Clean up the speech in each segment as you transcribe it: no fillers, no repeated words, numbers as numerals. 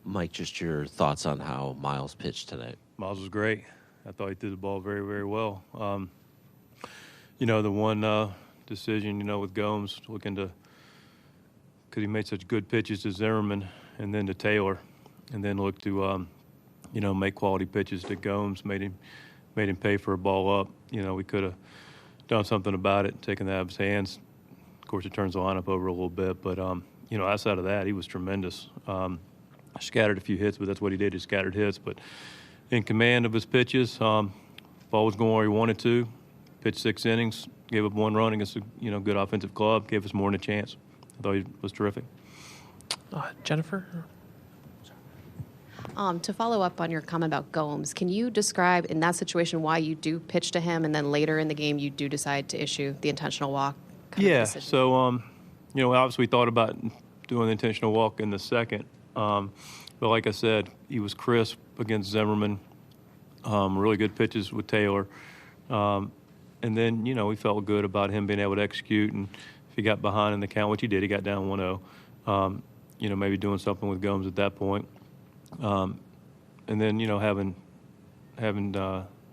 Mike, just your thoughts on how Miles pitched tonight. Miles was great. I thought he threw the ball very, very well. The one decision, with Gomes, because he made such good pitches to Zimmerman and then to Taylor, and then looked to, make quality pitches to Gomes, made him pay for a ball up. We could have done something about it, taken that out of his hands. Of course, it turns the lineup over a little bit, but, outside of that, he was tremendous. Scattered a few hits, but that's what he did. He scattered hits, but in command of his pitches. Ball was going where he wanted to. Pitched 6 innings, gave up 1 run against a good offensive club, gave us more than a chance. I thought he was terrific. Jennifer? To follow up on your comment about Gomes, can you describe in that situation why you do pitch to him and then later in the game you do decide to issue the intentional walk? Yeah, so, obviously we thought about doing the intentional walk in the second. But like I said, he was crisp against Zimmerman, really good pitches with Taylor. And then, we felt good about him being able to execute. And if he got behind in the count, which he did, he got down 1-0, maybe doing something with Gomes at that point. And then, having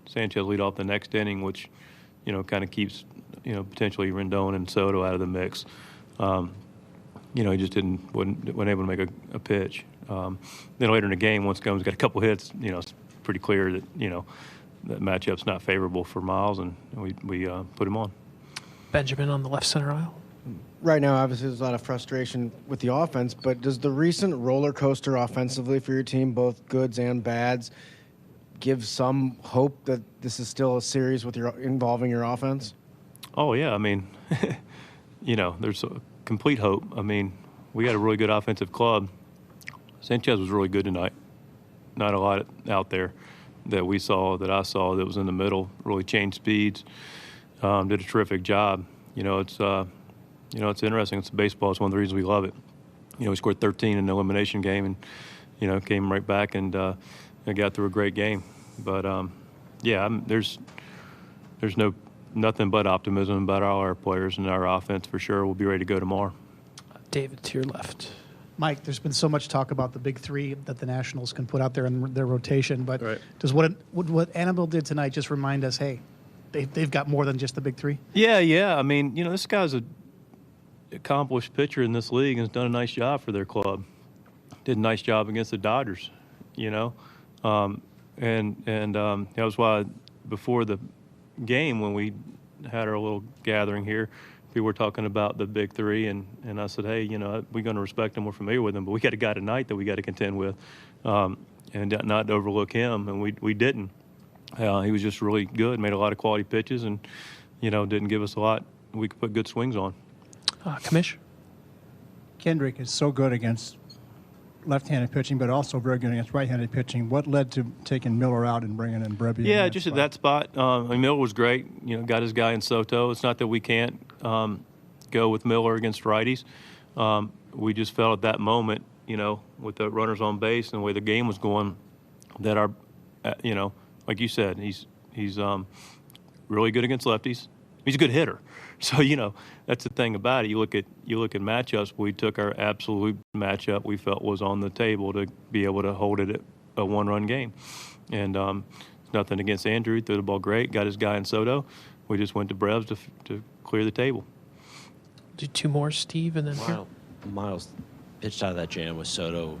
Sanchez lead off the next inning, which, kind of keeps, potentially Rendon and Soto out of the mix. He just wasn't able to make a pitch. Then later in the game, once Gomes got a couple hits, it's pretty clear that, that matchup's not favorable for Miles, and we put him on. Benjamin on the left center aisle. Right now, obviously, there's a lot of frustration with the offense, but does the recent roller coaster offensively for your team, both goods and bads, give some hope that this is still a series involving your offense? Oh, yeah. There's a complete hope. We got a really good offensive club. Sanchez was really good tonight. Not a lot out there that I saw that was in the middle, really changed speeds, did a terrific job. It's interesting. It's baseball. It's one of the reasons we love it. We scored 13 in the elimination game and, came right back and got through a great game. But, there's nothing but optimism about all our players and our offense for sure. We'll be ready to go tomorrow. David, to your left. Mike, there's been so much talk about the big 3 that the Nationals can put out there in their rotation, but right. Does what Anibal did tonight just remind us, hey, they've got more than just the big 3? Yeah. This guy's an accomplished pitcher in this league and has done a nice job for their club. Did a nice job against the Dodgers, and that was why before the game when we had our little gathering here, we were talking about the big 3, and I said, hey, we're going to respect them. We're familiar with them, but we got a guy tonight that we got to contend with, and not overlook him, and we didn't. He was just really good, made a lot of quality pitches, and, didn't give us a lot we could put good swings on. Commish? Kendrick is so good against left-handed pitching, but also very good against right-handed pitching. What led to taking Miller out and bringing in Brebbia? Yeah, just at that spot. Miller was great. Got his guy in Soto. It's not that we can't go with Miller against righties. We just felt at that moment, with the runners on base and the way the game was going, that our, like you said, he's really good against lefties. He's a good hitter. So, that's the thing about it. You look at matchups. We took our absolute matchup we felt was on the table to be able to hold it at a 1-run game. And nothing against Andrew. Threw the ball great. Got his guy in Soto. We just went to Brevs to clear the table. Do 2 more, Steve, and then Miles pitched out of that jam with Soto.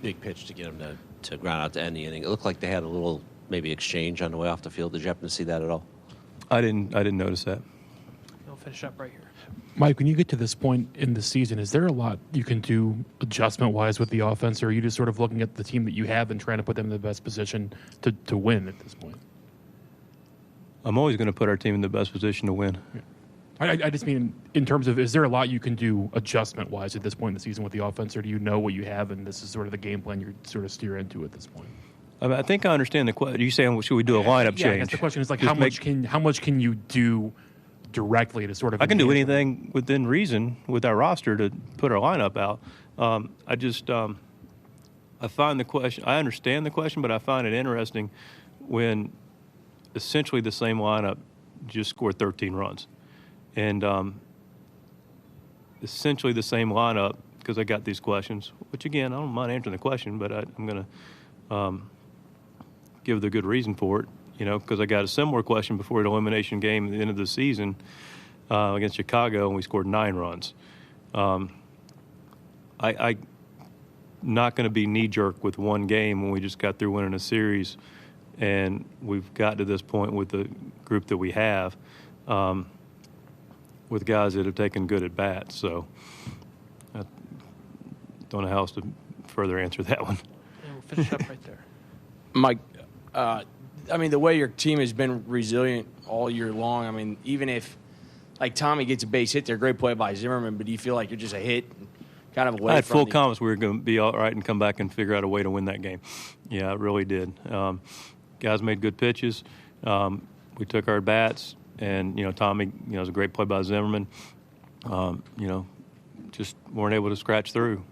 Big pitch to get him to ground out to end the inning. It looked like they had a little maybe exchange on the way off the field. Did you happen to see that at all? I didn't notice that. I'll finish up right here. Mike, when you get to this point in the season, is there a lot you can do adjustment-wise with the offense, or are you just sort of looking at the team that you have and trying to put them in the best position to win at this point? I'm always going to put our team in the best position to win. Yeah. I just mean in terms of, is there a lot you can do adjustment-wise at this point in the season with the offense, or do you know what you have and this is sort of the game plan you're sort of steer into at this point? I think I understand the question. Are you saying, should we do a lineup change? I guess the question is, how much can you do directly to sort of... I can do anything within reason with our roster to put our lineup out. I find the question... I understand the question, but I find it interesting when essentially the same lineup just scored 13 runs. And essentially the same lineup because I got these questions, which, again, I don't mind answering the question, but I'm going to give the good reason for it, because I got a similar question before the elimination game at the end of the season against Chicago, and we scored 9 runs. I'm not going to be knee-jerk with one game when we just got through winning a series, and we've got to this point with the group that we have, with guys that have taken good at-bats. So I don't know how else to further answer that one. And we'll finish up right there. Mike, the way your team has been resilient all year long, even if, Tommy gets a base hit there, great play by Zimmerman, but do you feel like you're just a hit kind of away I had from full confidence we were going to be all right and come back and figure out a way to win that game. Yeah, I really did. Guys made good pitches. We took our bats, and, Tommy, it was a great play by Zimmerman. Just weren't able to scratch through.